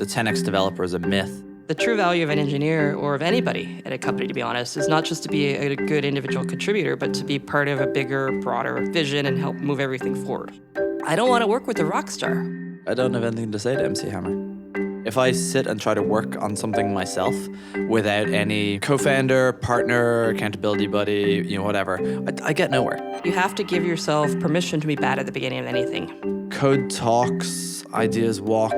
the 10x developer is a myth. The true value of an engineer, or of anybody at a company, to be honest, is not just to be a good individual contributor, but to be part of a bigger, broader vision and help move everything forward. I don't want to work with a rock star. I don't have anything to say to MC Hammer. If I sit and try to work on something myself without any co-founder, partner, accountability buddy, whatever, I get nowhere. You have to give yourself permission to be bad at the beginning of anything. Code talks, ideas walk.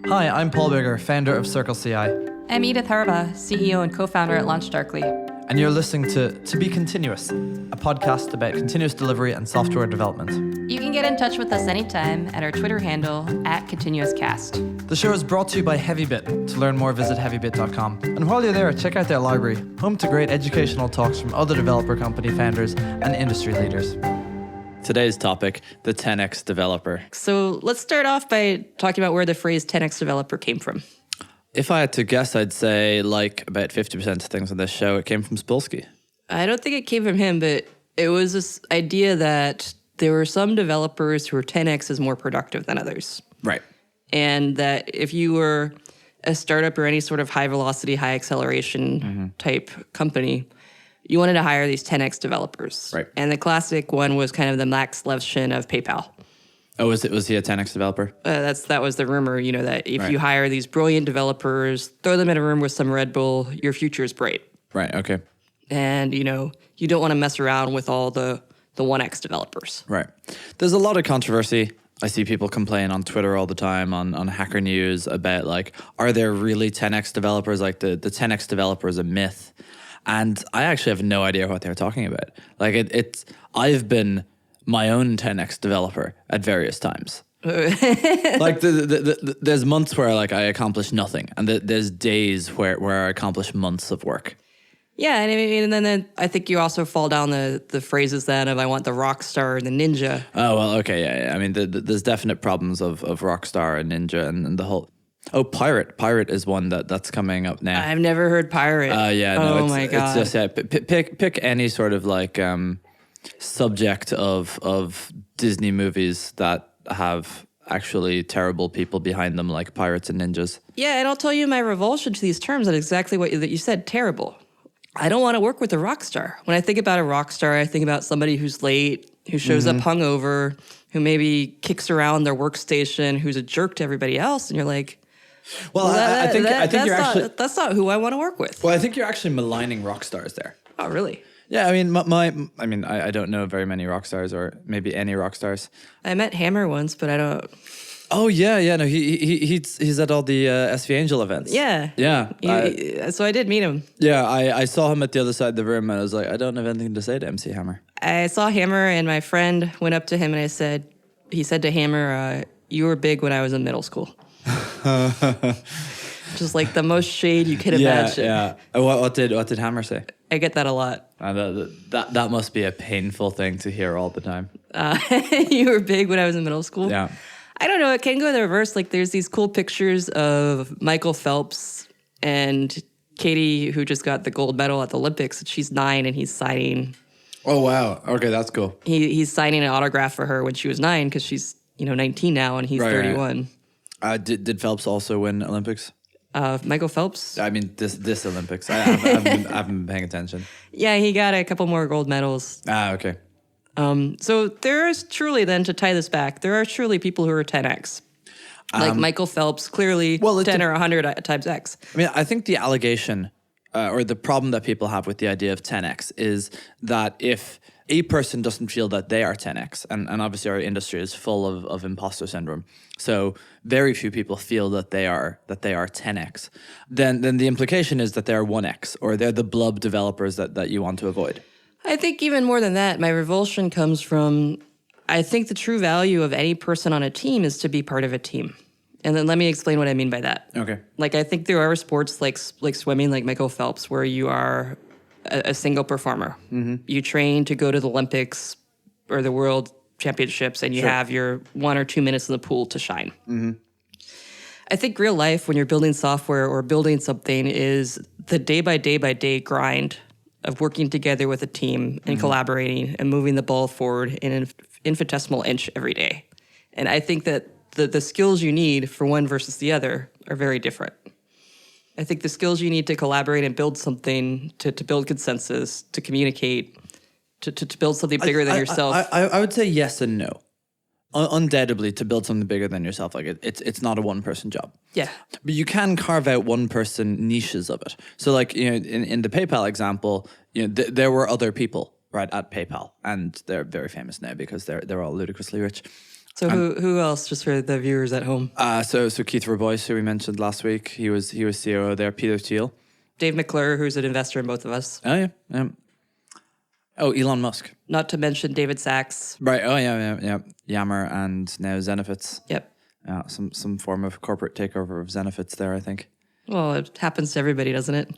Hi, I'm Paul Bigger, founder of Circle CI. I'm Edith Harba, CEO and co-founder at LaunchDarkly. And you're listening to Be Continuous, a podcast about continuous delivery and software development. You can get in touch with us anytime at our Twitter handle @ContinuousCast. The show is brought to you by HeavyBit. To learn more, visit heavybit.com. And while you're there, check out their library, home to great educational talks from other developer company founders and industry leaders. Today's topic, the 10x developer. So let's start off by talking about where the phrase 10x developer came from. If I had to guess, I'd say like about 50% of things on this show, it came from Spolsky. I don't think it came from him, but it was this idea that there were some developers who were 10x's more productive than others. Right. And that if you were a startup or any sort of high velocity, high acceleration type company, you wanted to hire these 10x developers. Right. And the classic one was kind of the Max Levchin of PayPal. Oh, was he a 10x developer? That was the rumor, that if Right. you hire these brilliant developers, throw them in a room with some Red Bull, your future is bright. Right, okay. And, you don't want to mess around with all the 1x developers. Right. There's a lot of controversy. I see people complain on Twitter all the time, on Hacker News, about like, are there really 10x developers? Like the 10x developer is a myth. And I actually have no idea what they're talking about. Like I've been my own 10x developer at various times. Like there's months where like I accomplish nothing, and there's days where I accomplish months of work. Yeah, and then I think you also fall down the phrases then of I want the rock star and the ninja. Oh, well, okay, yeah. I mean, there's definite problems of Rockstar and Ninja and the whole... Oh, Pirate. Pirate is one that's coming up now. I've never heard pirate. Yeah, no, my God. It's just, pick any sort of like subject of Disney movies that have actually terrible people behind them, like pirates and ninjas. Yeah, and I'll tell you my revulsion to these terms and exactly what you said, terrible. I don't want to work with a rock star. When I think about a rock star, I think about somebody who's late, who shows up hungover, who maybe kicks around their workstation, who's a jerk to everybody else, and you're like, well, I think you're actually... That's not who I want to work with. Well, I think you're actually maligning rock stars there. Oh, really? Yeah, I mean, I don't know very many rock stars, or maybe any rock stars. I met Hammer once, but I don't... Oh, yeah, no, he's at all the SV Angel events. Yeah. Yeah. So I did meet him. Yeah, I saw him at the other side of the room, and I was like, I don't have anything to say to MC Hammer. I saw Hammer, and my friend went up to him, and he said to Hammer, you were big when I was in middle school. Just like the most shade you could imagine. Yeah. What did Hammer say? I get that a lot. That must be a painful thing to hear all the time. You were big when I was in middle school? Yeah. I don't know. It can go in the reverse. Like there's these cool pictures of Michael Phelps and Katie, who just got the gold medal at the Olympics. She's 9 and he's signing. Oh, wow. Okay, that's cool. He's signing an autograph for her when she was 9 because she's 19 now and he's 31. Right. Did Phelps also win Olympics? Michael Phelps? I mean, this Olympics. I haven't been paying attention. Yeah, he got a couple more gold medals. Okay. So there is truly, then, to tie this back, there are truly people who are 10x. Like Michael Phelps, clearly 10 or 100 times X. I mean, I think the allegation or the problem that people have with the idea of 10x is that if a person doesn't feel that they are 10x, and obviously our industry is full of imposter syndrome, so very few people feel that they are 10x, then the implication is that they're 1x, or they're the blub developers that you want to avoid. I think even more than that, my revulsion comes from, I think the true value of any person on a team is to be part of a team. And then let me explain what I mean by that. Okay. Like, I think there are sports like swimming, like Michael Phelps, where you are a single performer. Mm-hmm. You train to go to the Olympics or the World Championships, and you have your 1 or 2 minutes in the pool to shine. Mm-hmm. I think real life, when you're building software or building something, is the day by day grind of working together with a team and collaborating and moving the ball forward in an infinitesimal inch every day. And I think that the skills you need for one versus the other are very different. I think the skills you need to collaborate and build something, to build consensus, to communicate, to build something bigger than yourself. I would say yes and no. Undoubtedly, to build something bigger than yourself, like it's not a one-person job. Yeah. But you can carve out one-person niches of it. So, like, you know, in the PayPal example, you know, there were other people, right, at PayPal, and they're very famous now because they're all ludicrously rich. So who else, just for the viewers at home? So Keith Robois, who we mentioned last week, he was COO there. Peter Thiel. Dave McClure, who's an investor in both of us. Oh, yeah. Oh, Elon Musk. Not to mention David Sachs. Right. Oh, yeah. Yammer and now Zenefits. Yep. Some form of corporate takeover of Zenefits there, I think. Well, it happens to everybody, doesn't it?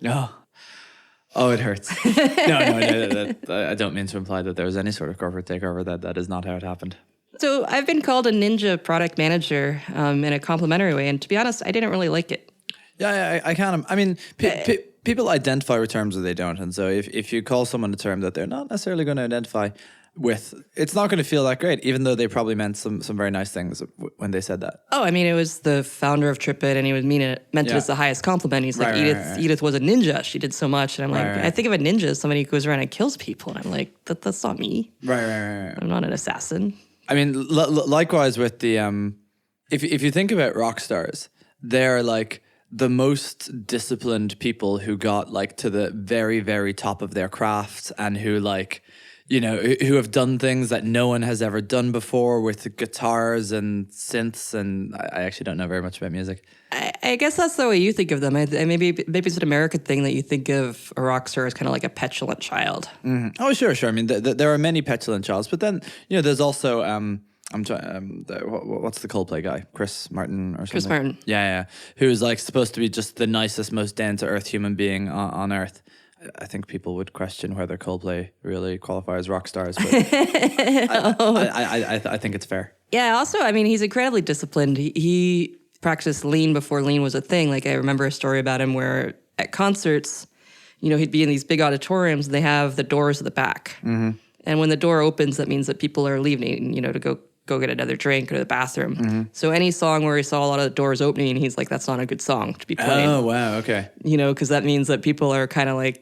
Oh, it hurts. No, I don't mean to imply that there was any sort of corporate takeover. That is not how it happened. So I've been called a ninja product manager in a complimentary way, and to be honest, I didn't really like it. Yeah, I can. I mean, people identify with terms or they don't, and so if you call someone a term that they're not necessarily going to identify with, it's not going to feel that great, even though they probably meant some very nice things when they said that. Oh, I mean, it was the founder of TripIt, and he was meant it as the highest compliment. He's like, Edith was a ninja. She did so much, and I'm like, I think of a ninja as somebody who goes around and kills people, and I'm like, that's not me. Right. I'm not an assassin. I mean, likewise with the if you think about rock stars, they're like the most disciplined people who got like to the very, very top of their craft, and who, like, you know, who have done things that no one has ever done before with guitars and synths. And I actually don't know very much about music. I guess that's the way you think of them. Maybe it's an American thing that you think of a rock star as kind of like a petulant child. Mm-hmm. Oh, sure. I mean, there are many petulant childs, but then, you know, there's also what's the Coldplay guy? Chris Martin or something? Chris Martin. Yeah. Who's like supposed to be just the nicest, most down to earth human being on earth. I think people would question whether Coldplay really qualify as rock stars, but I think it's fair. Yeah. Also, I mean, he's incredibly disciplined. He practiced lean before lean was a thing. Like, I remember a story about him where at concerts, you know, he'd be in these big auditoriums and they have the doors at the back. Mm-hmm. And when the door opens, that means that people are leaving, you know, to go get another drink or the bathroom. Mm-hmm. So any song where he saw a lot of the doors opening, he's like, that's not a good song to be playing. Oh, wow. Okay. You know, because that means that people are kind of like,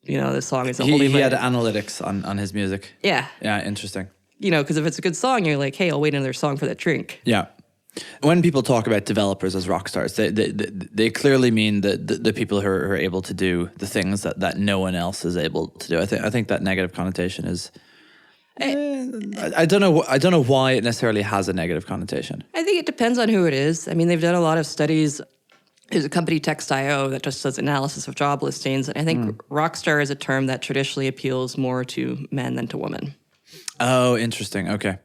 you know, this song isn't holding. He had analytics on his music. Yeah. Yeah, interesting. You know, because if it's a good song, you're like, hey, I'll wait another song for that drink. Yeah. When people talk about developers as rock stars, they clearly mean the people who are able to do the things that no one else is able to do. I think that negative connotation is. I don't know why it necessarily has a negative connotation. I think it depends on who it is. I mean, they've done a lot of studies. There's a company, Text.io, that just does analysis of job listings. And I think rockstar is a term that traditionally appeals more to men than to women. Oh, interesting. Okay.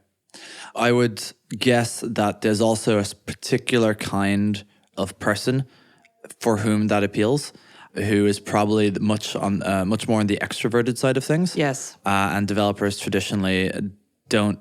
I would guess that there's also a particular kind of person for whom that appeals, who is probably much more on the extroverted side of things. Yes. And developers traditionally don't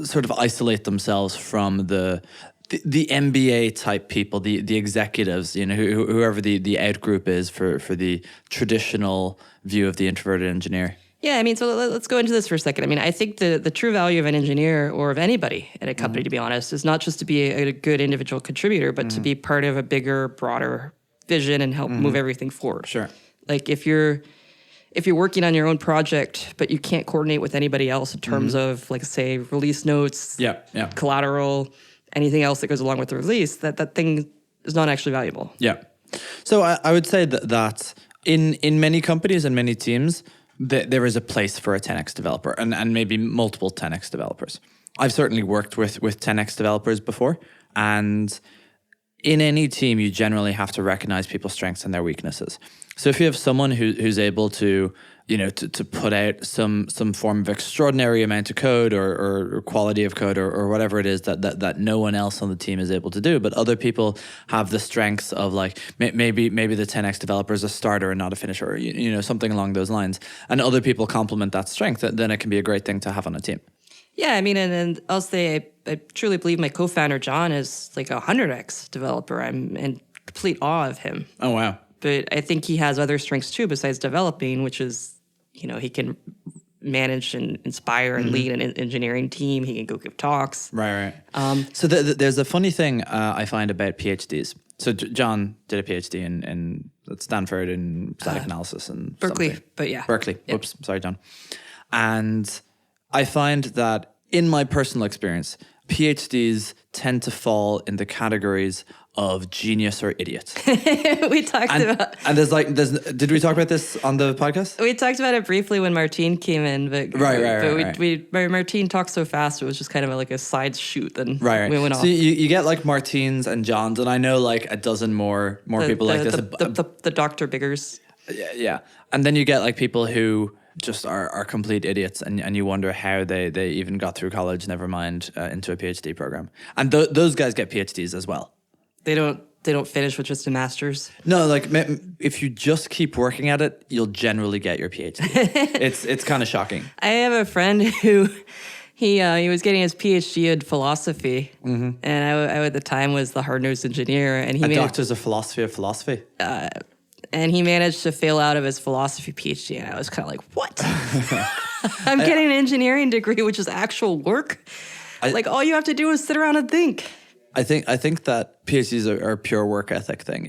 sort of isolate themselves from the MBA type people, the executives, you know, whoever the out group is for the traditional view of the introverted engineer. Yeah, I mean, so let's go into this for a second. I mean, I think the true value of an engineer or of anybody at a company, to be honest, is not just to be a good individual contributor, but to be part of a bigger, broader vision and help move everything forward. Sure. Like if you're working on your own project, but you can't coordinate with anybody else in terms of, like, say, release notes, collateral, anything else that goes along with the release, that thing is not actually valuable. Yeah. So I would say that in many companies and many teams, there is a place for a 10x developer and maybe multiple 10x developers. I've certainly worked with 10x developers before, and in any team, you generally have to recognize people's strengths and their weaknesses. So if you have someone who's able to, you know, to put out some form of extraordinary amount of code or quality of code or whatever it is that no one else on the team is able to do, but other people have the strengths of, like, maybe the 10x developer is a starter and not a finisher, or, you know, something along those lines, and other people complement that strength, then it can be a great thing to have on a team. Yeah, I mean, and I'll say I truly believe my co-founder, John, is like a 100x developer. I'm in complete awe of him. Oh, wow. But I think he has other strengths too besides developing, which is, you know, he can manage and inspire and lead an engineering team. He can go give talks. Right. So there's a funny thing I find about PhDs. So John did a PhD in at Stanford in static analysis and Berkeley, something. but yeah. Berkeley. Yep. Oops, sorry, John. And I find that in my personal experience, PhDs tend to fall in the categories of genius or idiot. We talked about. And did we talk about this on the podcast? We talked about it briefly when Martine came in, but Martine talked so fast it was just kind of like a side shoot. Then we went off. So you get like Martines and Johns, and I know like a dozen more people like this. The Dr. Biggers. Yeah, and then you get like people who just are complete idiots, and you wonder how they even got through college, never mind into a PhD program. And those guys get PhDs as well. They don't finish with just a master's. No, like if you just keep working at it, you'll generally get your PhD. It's kind of shocking. I have a friend who he was getting his PhD in philosophy, and I at the time was the hard-nosed engineer, and he doctor's of philosophy. And he managed to fail out of his philosophy PhD, and I was kind of like, what? I'm getting an engineering degree, which is actual work. All you have to do is sit around and think. I think that PhDs are a pure work ethic thing.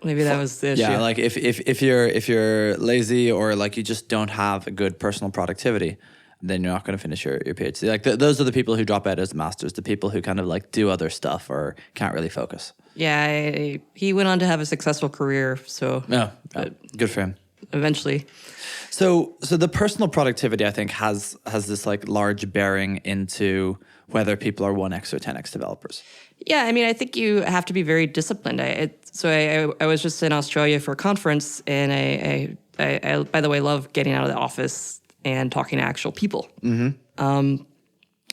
Maybe that was the issue. Yeah, like if you're lazy or like you just don't have a good personal productivity, then you're not going to finish your PhD. Like those are the people who drop out as masters, the people who kind of like do other stuff or can't really focus. Yeah, he went on to have a successful career. So good for him. Eventually. So the personal productivity, I think, has this like large bearing into whether people are 1x or 10x developers. Yeah, I mean, I think you have to be very disciplined. I was just in Australia for a conference, and I by the way, love getting out of the office and talking to actual people. Mm-hmm.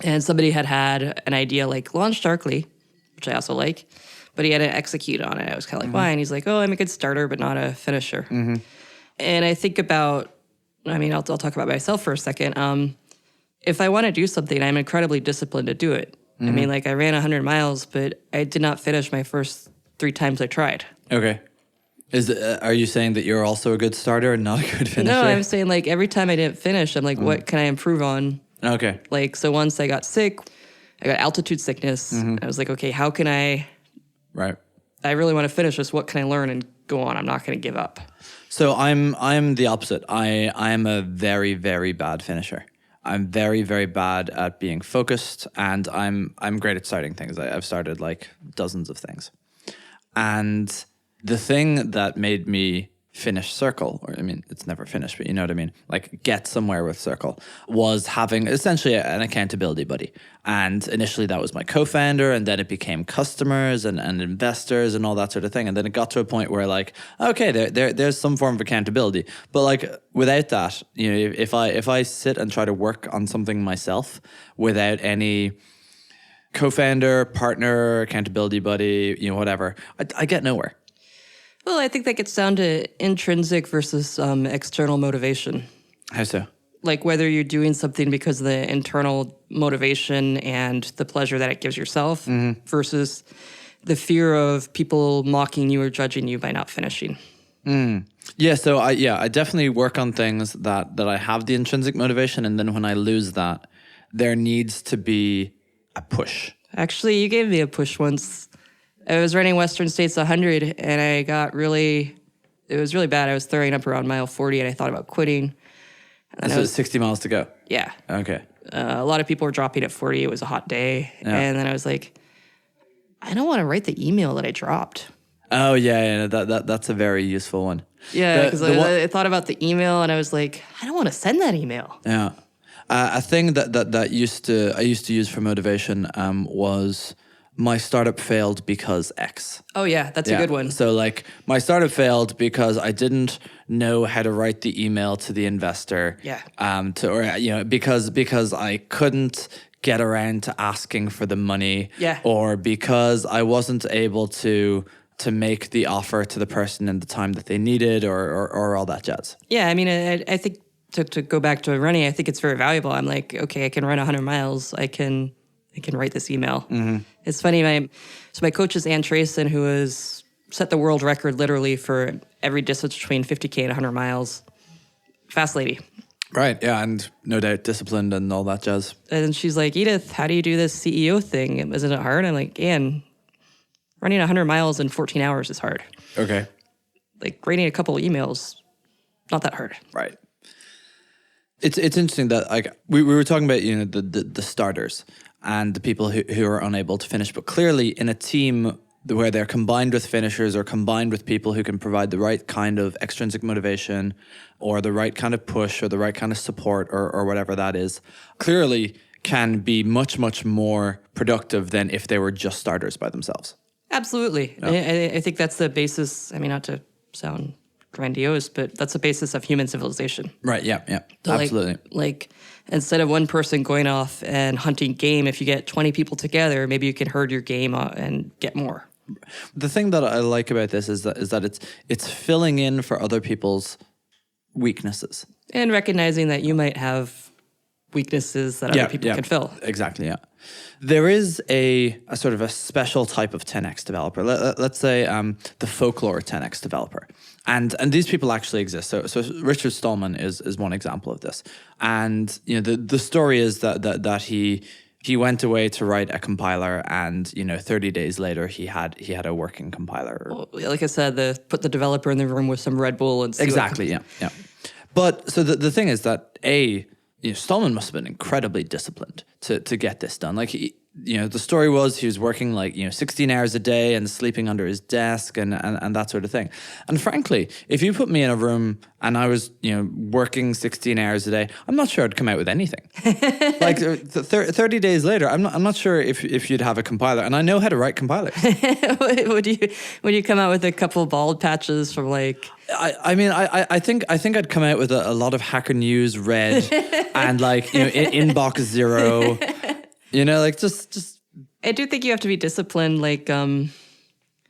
And somebody had an idea like launch darkly, which I also like, but he hadn't executed on it. I was kind of like, why? And he's like, oh, I'm a good starter, but not a finisher. Mm-hmm. And I think about, I'll talk about myself for a second. If I want to do something, I'm incredibly disciplined to do it. Mm-hmm. I ran 100 miles, but I did not finish my first 3 times I tried. Okay. Are you saying that you're also a good starter and not a good finisher? No, I'm saying every time I didn't finish, I'm like, what can I improve on? Okay. So once I got sick, I got altitude sickness. Mm-hmm. I was like, okay, how can I... Right. I really want to finish this. What can I learn and go on? I'm not going to give up. So I'm the opposite. I am a very, very bad finisher. I'm very, very bad at being focused, and I'm great at starting things. I've started like dozens of things. And the thing that made me finish Circle, or it's never finished, but you know what I mean, like get somewhere with Circle, was having essentially an accountability buddy. And initially that was my co-founder, and then it became customers and investors and all that sort of thing. And then it got to a point where like, okay, there's some form of accountability. But like without that, if I sit and try to work on something myself without any co-founder, partner, accountability buddy, whatever, I get nowhere. Well, I think that gets down to intrinsic versus external motivation. How so? Like whether you're doing something because of the internal motivation and the pleasure that it gives yourself versus the fear of people mocking you or judging you by not finishing. Mm. Yeah, so I definitely work on things that I have the intrinsic motivation, and then when I lose that, there needs to be a push. Actually, you gave me a push once. I was running Western States 100, and it was really bad. I was throwing up around mile 40, and I thought about quitting. And so 60 miles to go? Yeah. Okay. A lot of people were dropping at 40. It was a hot day. Yeah. And then I was like, I don't want to write the email that I dropped. Oh, yeah. That's a very useful one. Yeah, because I thought about the email, and I was like, I don't want to send that email. Yeah. A thing that I used to use for motivation was... my startup failed because X. Oh, yeah, that's a good one. So, like, my startup failed because I didn't know how to write the email to the investor. Yeah. Because I couldn't get around to asking for the money. Yeah. Or because I wasn't able to make the offer to the person in the time that they needed, or all that jazz. Yeah, I think to go back to running, I think it's very valuable. I'm like, okay, I can run 100 miles. I can write this email. Mm-hmm. It's funny. My coach is Ann Trayson, who has set the world record literally for every distance between 50K and 100 miles. Fast lady. Right. Yeah. And no doubt disciplined and all that jazz. And then she's like, Edith, how do you do this CEO thing? Isn't it hard? I'm like, Anne, running 100 miles in 14 hours is hard. Okay. Like writing a couple of emails, not that hard. Right. It's interesting that like we were talking about, you know, the starters and the people who are unable to finish, but clearly in a team where they're combined with finishers or combined with people who can provide the right kind of extrinsic motivation or the right kind of push or the right kind of support or whatever that is, clearly can be much, much more productive than if they were just starters by themselves. Absolutely. Yeah. I think that's the basis. I mean, not to sound grandiose, but that's the basis of human civilization. Right, yeah, yeah, So absolutely. Like instead of one person going off and hunting game, if you get 20 people together, maybe you can herd your game and get more. The thing that I like about this is that it's filling in for other people's weaknesses. And recognizing that you might have weaknesses that other people can fill. Exactly, yeah. There is a sort of a special type of 10x developer. Let's say the folklore 10x developer. And these people actually exist. So Richard Stallman is one example of this. And you know the story is that he went away to write a compiler, and you know 30 days later he had a working compiler. Well, like I said, put the developer in the room with some Red Bull and see Exactly, yeah. But so the thing is that Stallman must have been incredibly disciplined to get this done. Like the story was he was working 16 hours a day and sleeping under his desk and that sort of thing. And frankly, if you put me in a room and I was working 16 hours a day, I'm not sure I'd come out with anything. 30 days later, I'm not sure if you'd have a compiler, and I know how to write compilers. would you come out with a couple bald patches from like? I think I'd come out with a lot of Hacker News red and inbox 0. Just. I do think you have to be disciplined. Like when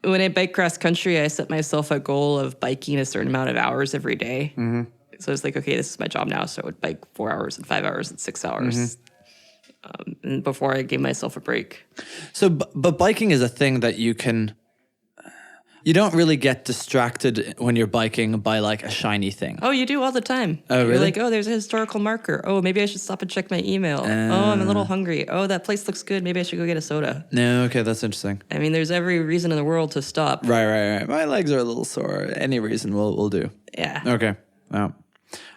I bike cross country, I set myself a goal of biking a certain amount of hours every day. Mm-hmm. So it's like, okay, this is my job now. So I would bike 4 hours and 5 hours and 6 hours. Mm-hmm. And before I gave myself a break. So, but biking is a thing that you don't really get distracted when you're biking by like a shiny thing. Oh, you do all the time. Oh, really? You're like, oh, there's a historical marker. Oh, maybe I should stop and check my email. Oh, I'm a little hungry. Oh, that place looks good. Maybe I should go get a soda. No, okay, that's interesting. I mean, there's every reason in the world to stop. Right. My legs are a little sore. Any reason will do. Yeah. Okay. Oh.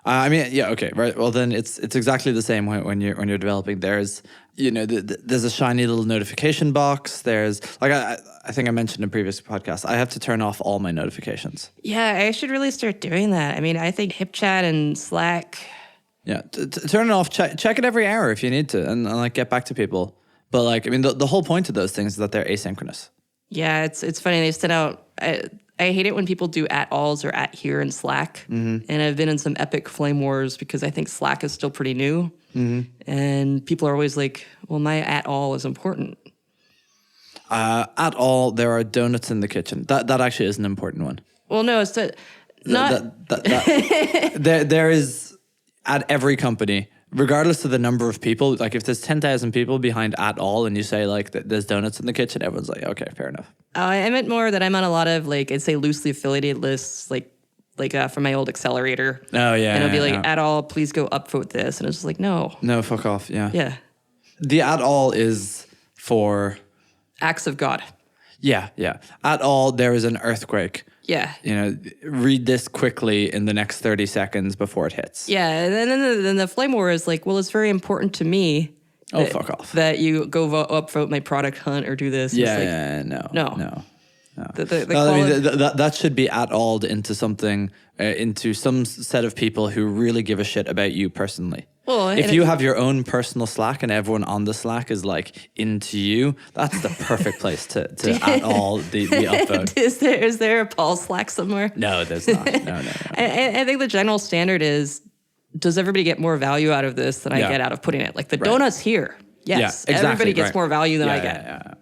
Okay, right. Well, then it's exactly the same when you're developing. There's there's a shiny little notification box. There's I think I mentioned in previous podcasts, I have to turn off all my notifications. Yeah, I should really start doing that. I mean, I think HipChat and Slack. Yeah, turn it off. Check it every hour if you need to, and get back to people. But the whole point of those things is that they're asynchronous. Yeah, it's funny. They send out. I hate it when people do @alls or @here in Slack. Mm-hmm. And I've been in some epic flame wars because I think Slack is still pretty new. Mm-hmm. And people are always like, well, my @all is important. @all, there are donuts in the kitchen. That actually is an important one. Well, no, it's not. There is, at every company, regardless of the number of people, like if there's 10,000 people behind @all and you say there's donuts in the kitchen, everyone's like, okay, fair enough. I meant more that I'm on a lot of I'd say loosely affiliated lists, from my old accelerator. Oh yeah. And it'll be @all, please go upvote this. And it's just like, no. No, fuck off, yeah. Yeah. The @all is for... acts of God. Yeah. @all, there is an earthquake. Yeah. Read this quickly in the next 30 seconds before it hits. Yeah, and then the flame war is like, well, it's very important to me. Fuck off. That you go upvote my product hunt or do this. No. That should be @alled into something, into some set of people who really give a shit about you personally. Well, if you have your own personal Slack and everyone on the Slack is into you, that's the perfect place to @all the upvote. Is there a Paul Slack somewhere? No, there's not. No. I think the general standard is, does everybody get more value out of this than I get out of putting it? Like the donuts here. Yes, yeah, exactly, everybody gets more value than I get.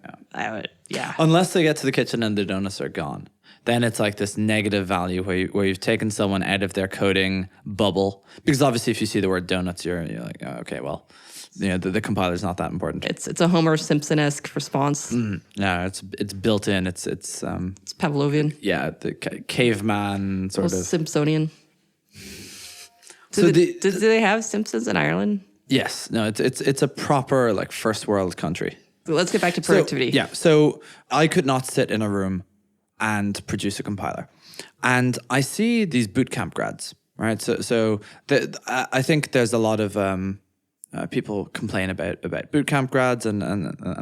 Yeah. Unless they get to the kitchen and the donuts are gone. Then it's like this negative value where you've taken someone out of their coding bubble. Because obviously if you see the word donuts, you're like, oh, okay, well, the compiler's not that important. It's a Homer Simpson-esque response. No, it's built in. It's Pavlovian. Yeah, the caveman sort of. Simpsonian. So do they have Simpsons in Ireland? yes, no, it's a proper like first world country. So let's get back to productivity. So I could not sit in a room and produce a compiler. And I see these bootcamp grads, right? I think there's a lot of people complain about bootcamp grads and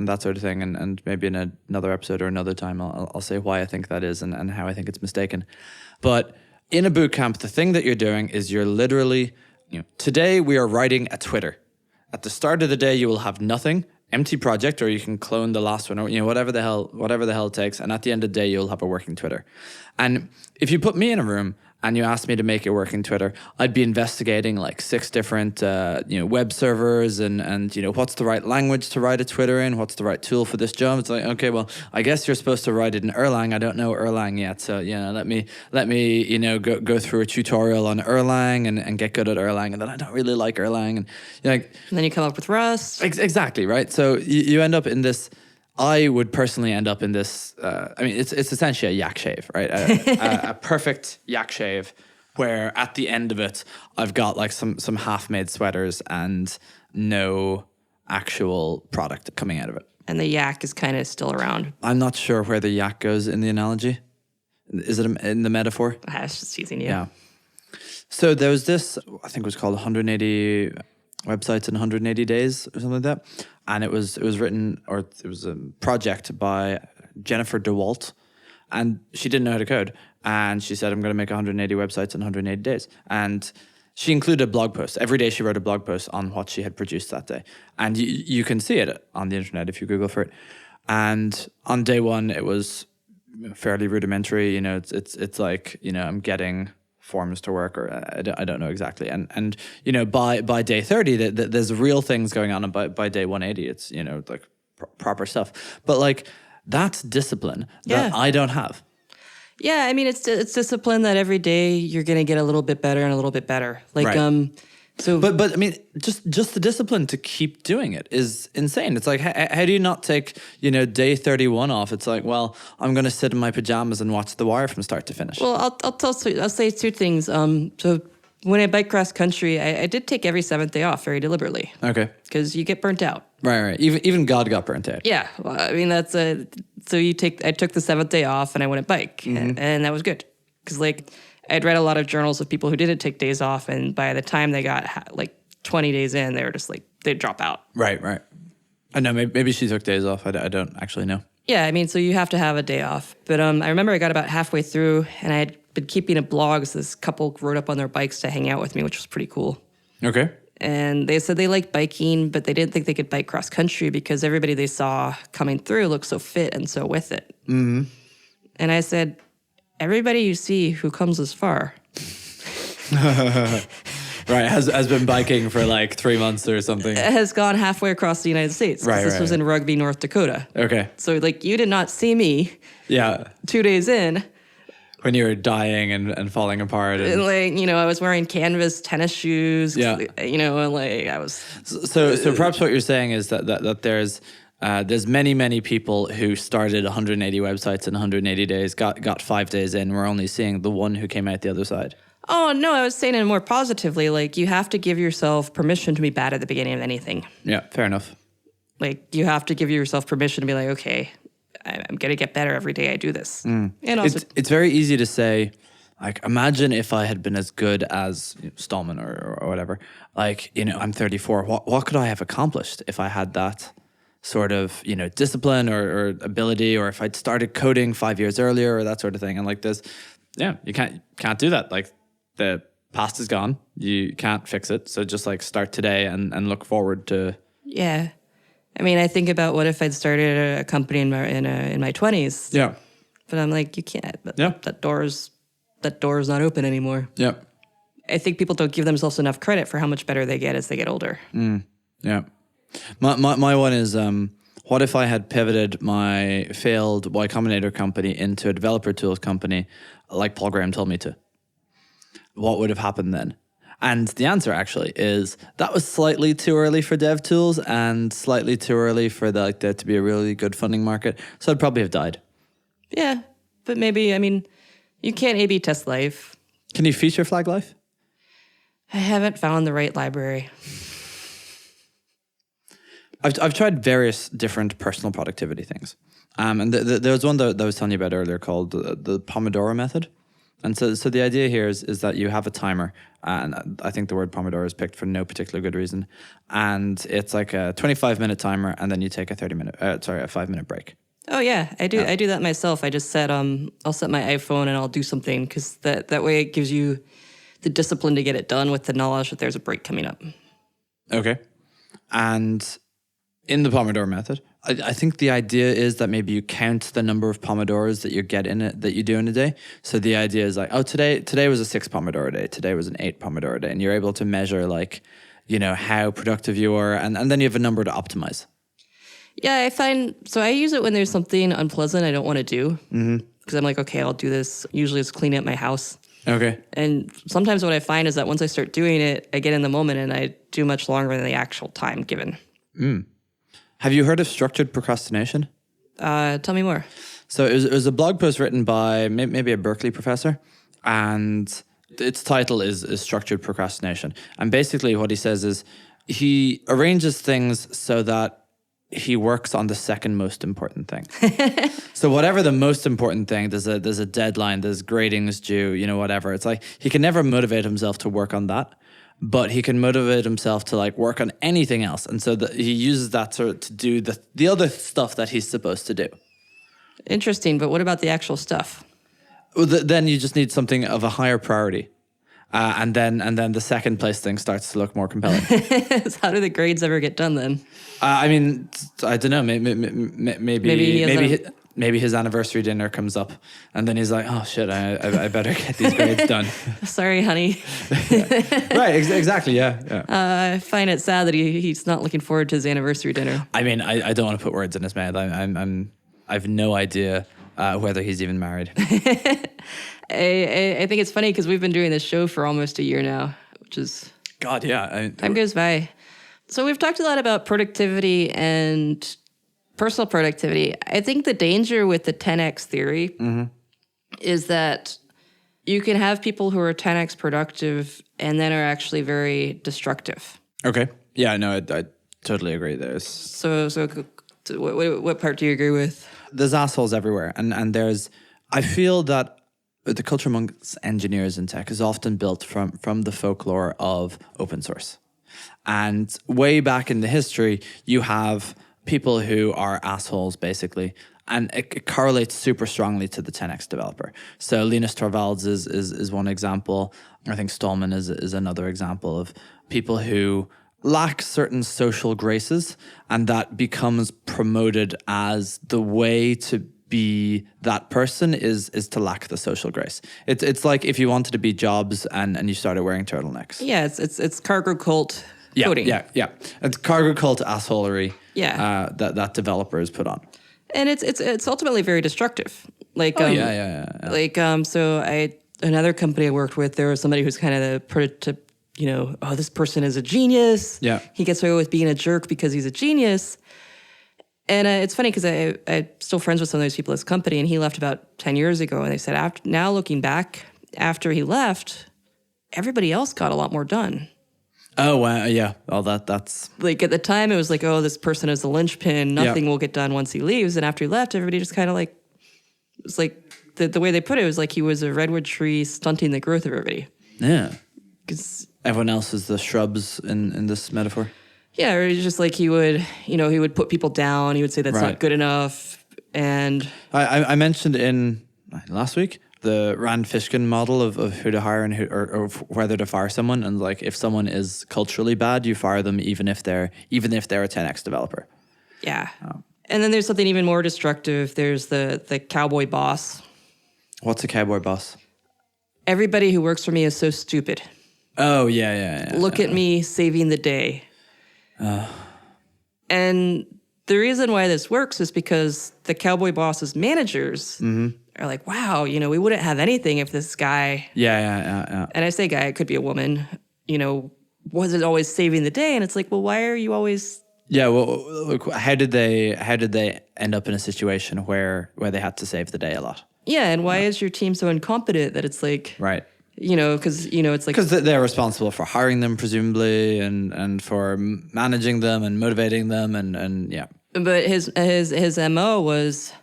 that sort of thing. And maybe in another episode or another time, I'll say why I think that is and how I think it's mistaken. But in a bootcamp, the thing that you're doing is you're literally, today we are writing a Twitter. At the start of the day, you will have nothing. Empty project, or you can clone the last one, or whatever the hell it takes. And at the end of the day, you'll have a working Twitter. And if you put me in a room and you asked me to make a working Twitter, I'd be investigating like 6 different web servers and what's the right language to write a Twitter in, what's the right tool for this job. It's like, okay, well, I guess you're supposed to write it in Erlang. I don't know Erlang yet, so let me go through a tutorial on Erlang and get good at Erlang. And then I don't really like Erlang, and and then you come up with Rust. Exactly, right. So you end up in this. I would personally end up in this. It's essentially a yak shave, right? A perfect yak shave, where at the end of it, I've got like some half-made sweaters and no actual product coming out of it. And the yak is kind of still around. I'm not sure where the yak goes in the analogy. Is it in the metaphor? I was just teasing you. Yeah. So there was this, I think it was called 180 websites in 180 days or something like that. And it was written, or it was a project by Jennifer DeWalt, and she didn't know how to code. And she said, I'm going to make 180 websites in 180 days. And she included a blog post. Every day she wrote a blog post on what she had produced that day. And you can see it on the internet if you Google for it. And on day one, it was fairly rudimentary. It's like, I'm getting forms to work, or I don't know exactly. And by day 30, there's real things going on. And by day 180, it's, like proper stuff. But like, that's discipline that I don't have. Yeah, it's discipline that every day you're going to get a little bit better and a little bit better. Like, right. But just the discipline to keep doing it is insane. It's like, how do you not take, day 31 off? It's like, well, I'm going to sit in my pajamas and watch The Wire from start to finish. Well, I'll say 2 things. So when I bike cross country, I did take every 7th day off very deliberately. Okay. Because you get burnt out. Right. Even God got burnt out. Yeah. Well, that's I took the 7th day off and I went to bike, and that was good. Because like, I'd read a lot of journals of people who didn't take days off, and by the time they got like 20 days in, they were just like, they'd drop out. Right. I know, maybe she took days off. I don't actually know. Yeah, so you have to have a day off. But I remember I got about halfway through, and I had been keeping a blog, so this couple rode up on their bikes to hang out with me, which was pretty cool. Okay. And they said they liked biking, but they didn't think they could bike cross country because everybody they saw coming through looked so fit and so with it. Mm-hmm. And I said, everybody you see who comes this far. Right, has been biking for like 3 months or something. Has gone halfway across the United States. Right, this was in Rugby, North Dakota. Okay. So like, you did not see me. Yeah. 2 days in. When you were dying and falling apart. And like, I was wearing canvas tennis shoes. Yeah. And like I was. So perhaps what you're saying is that there's many people who started 180 websites in 180 days, got 5 days in. We're only seeing the one who came out the other side. Oh, no, I was saying it more positively. Like, you have to give yourself permission to be bad at the beginning of anything. Yeah, fair enough. Like, you have to give yourself permission to be like, okay, I'm going to get better every day I do this. And also, it's very easy to say, like, imagine if I had been as good as Stallman or whatever. Like, I'm 34. What could I have accomplished if I had that sort of, discipline or ability, or if I'd started coding 5 years earlier or that sort of thing? And like this, you can't do that. Like, the past is gone. You can't fix it. So just like start today and look forward to. Yeah. I think about what if I'd started a company in my 20s. Yeah. But I'm like, you can't. Yeah. That door's not open anymore. Yeah. I think people don't give themselves enough credit for how much better they get as they get older. Yeah. My one is, what if I had pivoted my failed Y Combinator company into a developer tools company like Paul Graham told me to? What would have happened then? And the answer actually is that was slightly too early for dev tools and slightly too early for there to be a really good funding market. So I'd probably have died. Yeah, but maybe, you can't A/B test life. Can you feature flag life? I haven't found the right library. I've tried various different personal productivity things. And there was one that I was telling you about earlier called the Pomodoro method. And so the idea here is that you have a timer, and I think the word Pomodoro is picked for no particular good reason. And it's like a 25-minute timer, and then you take a 5-minute break. Oh yeah, I do. I do that myself. I just set I'll set my iPhone and I'll do something because that way it gives you the discipline to get it done with the knowledge that there's a break coming up. Okay, and in the Pomodoro method, I think the idea is that maybe you count the number of Pomodoros that you do in a day. So the idea is like, oh, today was a 6 Pomodoro day. Today was an 8 Pomodoro day. And you're able to measure like, how productive you are. And then you have a number to optimize. Yeah, I use it when there's something unpleasant I don't want to do. Because I'm like, okay, I'll do this. Usually it's cleaning up my house. Okay. And sometimes what I find is that once I start doing it, I get in the moment and I do much longer than the actual time given. Have you heard of structured procrastination? Tell me more. So it was a blog post written by maybe a Berkeley professor, and its title is Structured Procrastination. And basically what he says is he arranges things so that he works on the second most important thing. So whatever the most important thing, there's a deadline, there's gradings due, whatever. It's like he can never motivate himself to work on that. But he can motivate himself to like work on anything else. And so he uses that to do the other stuff that he's supposed to do. Interesting, but what about the actual stuff? Well, then you just need something of a higher priority. And then the second place thing starts to look more compelling. So how do the grades ever get done then? I mean, I don't know. Maybe his anniversary dinner comes up, and then he's like, "Oh shit, I better get these grades done." Sorry, honey. Right, exactly. Yeah. I find it sad that he's not looking forward to his anniversary dinner. I mean, I don't want to put words in his mouth. I've no idea whether he's even married. I think it's funny because we've been doing this show for almost a year now, which is God, yeah. Time goes by. So we've talked a lot about productivity and personal productivity. I think the danger with the 10x theory is that you can have people who are 10x productive and then are actually very destructive. Okay. Yeah, no, I totally agree. So what part do you agree with? There's assholes everywhere. And I feel that the culture amongst engineers in tech is often built from the folklore of open source. And way back in the history, you have people who are assholes, basically, and it correlates super strongly to the 10x developer. So Linus Torvalds is one example. I think Stallman is another example of people who lack certain social graces, and that becomes promoted as the way to be that person is to lack the social grace. It's like if you wanted to be Jobs and you started wearing turtlenecks. Yeah, it's cargo cult coding. Yeah. It's cargo cult assholery. Yeah. That developers put on. And it's ultimately very destructive. Like Like another company I worked with, there was somebody who's kind of the prototype, this person is a genius. Yeah. He gets away with being a jerk because he's a genius. And it's funny because I'm still friends with some of those people at this company, and he left about 10 years ago. And they said, now looking back, after he left, everybody else got a lot more done. Oh, wow. Yeah. Well, that's... Like at the time, it was like, oh, this person is the linchpin. Nothing will get done once he leaves. And after he left, everybody just kind of like... It was like, the way they put it was like he was a redwood tree stunting the growth of everybody. Yeah. Because everyone else is the shrubs in this metaphor. Yeah, or he's just like he would put people down. He would say that's not good enough. And I mentioned in last week the Rand Fishkin model of who to hire and or whether to fire someone. And like if someone is culturally bad, you fire them even if they're a 10x developer. Yeah. And then there's something even more destructive. There's the cowboy boss. What's a cowboy boss? Everybody who works for me is so stupid. Oh, yeah. Look at me saving the day. And the reason why this works is because the cowboy boss's managers are like, wow, we wouldn't have anything if this guy... Yeah. And I say guy, it could be a woman, wasn't always saving the day. And it's like, well, why are you always... Yeah, well, how did they end up in a situation where they had to save the day a lot? Yeah, and why is your team so incompetent that it's like... Right. because it's like Because they're responsible for hiring them, presumably, and for managing them and motivating them, and yeah. But his MO was,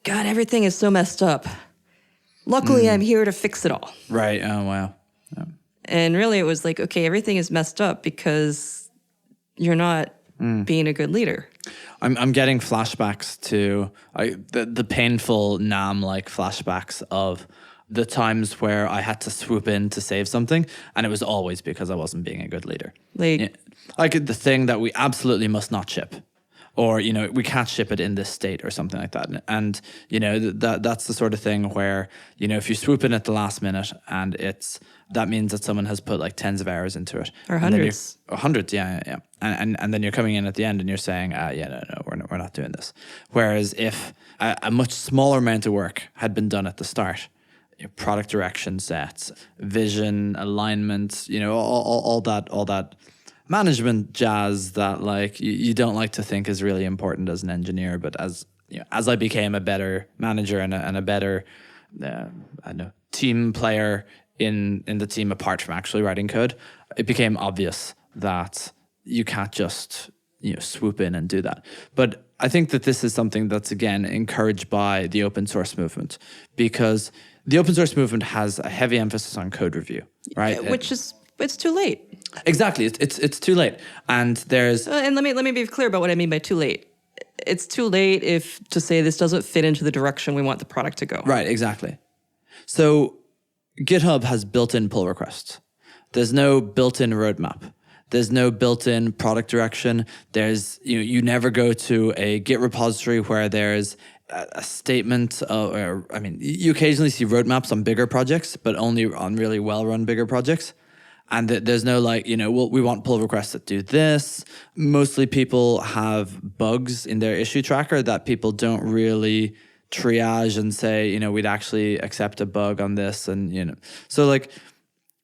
God, everything is so messed up. Luckily, I'm here to fix it all. Right. Oh, wow. Yeah. And really, it was like, okay, everything is messed up because you're not being a good leader. I'm getting flashbacks to the painful Nam-like flashbacks of the times where I had to swoop in to save something, and it was always because I wasn't being a good leader. Like the thing that we absolutely must not ship, or we can't ship it in this state or something like that. And that's the sort of thing where if you swoop in at the last minute, and that means that someone has put like tens of hours into it, or hundreds. Hundreds, yeah. And then you're coming in at the end and you're saying, no, we're not doing this. Whereas if a much smaller amount of work had been done at the start, product direction sets, vision, alignment, all that management jazz that like you don't like to think is really important as an engineer, but as I became a better manager and a better team player in the team apart from actually writing code, it became obvious that you can't just swoop in and do that. But I think that this is something that's again encouraged by the open source movement, because the open source movement has a heavy emphasis on code review, right? It's too late. Exactly, it's too late, and there's and let me be clear about what I mean by too late. It's too late to say this doesn't fit into the direction we want the product to go. Right, exactly. So GitHub has built-in pull requests. There's no built-in roadmap. There's no built-in product direction. There's you never go to a Git repository where there's a statement you occasionally see roadmaps on bigger projects, but only on really well-run bigger projects. And there's no we want pull requests that do this. Mostly people have bugs in their issue tracker that people don't really triage and say, we'd actually accept a bug on this. And, so like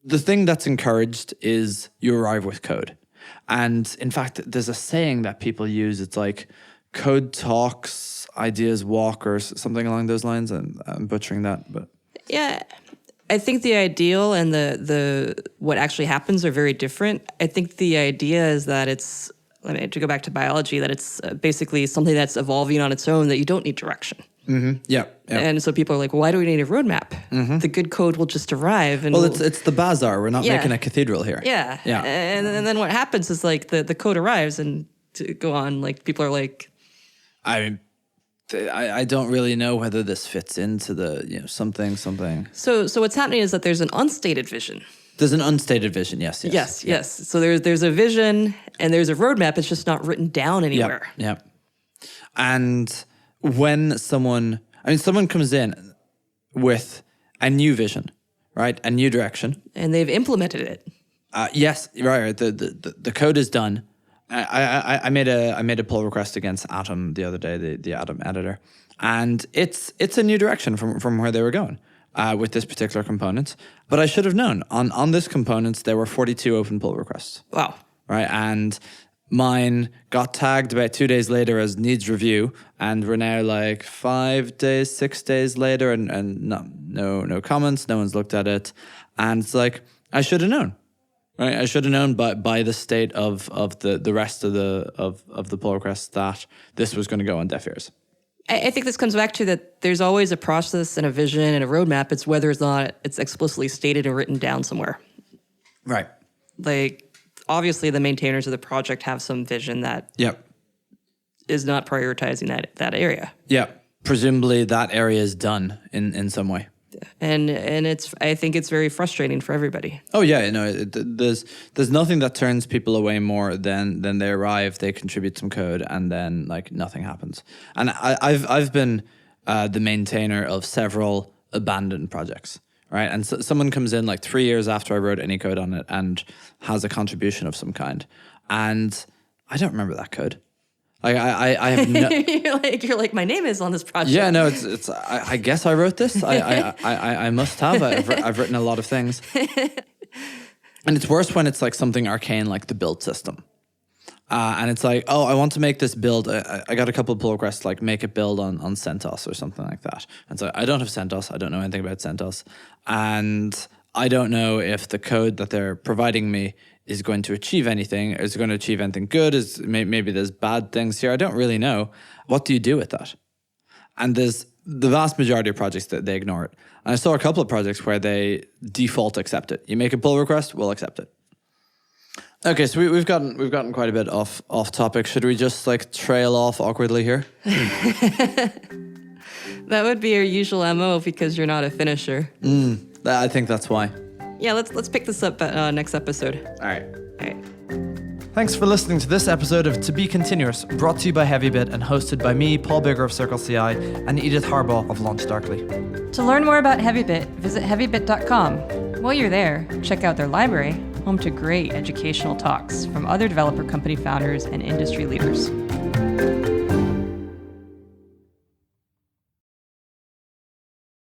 the thing that's encouraged is you arrive with code. And in fact, there's a saying that people use. It's like code talks, ideas walk, or something along those lines. And I'm butchering that, but yeah. I think the ideal and the what actually happens are very different. I think the idea is that to go back to biology, that it's basically something that's evolving on its own, that you don't need direction. Mm-hmm. Yeah. And so people are like, well, why do we need a roadmap? Mm-hmm. The good code will just arrive. And it's the bazaar. We're not making a cathedral here. Yeah. And then what happens is like the code arrives, and to go on, like people are like, I don't really know whether this fits into the something. So what's happening is that there's an unstated vision. There's an unstated vision. Yes. So there's a vision and there's a roadmap. It's just not written down anywhere. Yeah. And when someone comes in with a new vision, right, a new direction, and they've implemented it. Yes, right. The code is done. I made a pull request against Atom the other day, the Atom editor, and it's a new direction from where they were going with this particular component. But I should have known on this component there were 42 open pull requests. Wow. Right, and mine got tagged about 2 days later as needs review, and we're now like 5 days, 6 days later, and no comments, no one's looked at it, and it's like I should have known. Right, I should have known by the state of the rest of the pull requests that this was going to go on deaf ears. I think this comes back to that there's always a process and a vision and a roadmap. It's whether or not it's explicitly stated and written down somewhere. Right. Like, obviously, the maintainers of the project have some vision that is not prioritizing that area. Yeah. Presumably, that area is done in some way. And I think it's very frustrating for everybody. Oh yeah, there's nothing that turns people away more than they arrive, they contribute some code, and then like nothing happens. And I've been the maintainer of several abandoned projects, right? And so someone comes in like 3 years after I wrote any code on it and has a contribution of some kind, and I don't remember that code. Like I have no. you're like my name is on this project. Yeah, no, it's. I guess I wrote this. I must have. I've written a lot of things, and it's worse when it's like something arcane like the build system, and it's like, oh, I want to make this build. I got a couple of pull requests like make a build on CentOS or something like that, and so I don't have CentOS. I don't know anything about CentOS, and I don't know if the code that they're providing me is going to achieve anything. Is it going to achieve anything good? Maybe there's bad things here. I don't really know. What do you do with that? And there's the vast majority of projects that they ignore it. And I saw a couple of projects where they default accept it. You make a pull request, we'll accept it. Okay, so we've gotten quite a bit off topic. Should we just like trail off awkwardly here? That would be your usual MO because you're not a finisher. I think that's why. Yeah, let's pick this up next episode. All right. All right. Thanks for listening to this episode of To Be Continuous, brought to you by HeavyBit and hosted by me, Paul Bigger of Circle CI, and Edith Harbaugh of Launch Darkly. To learn more about HeavyBit, visit heavybit.com. While you're there, check out their library, home to great educational talks from other developer company founders and industry leaders.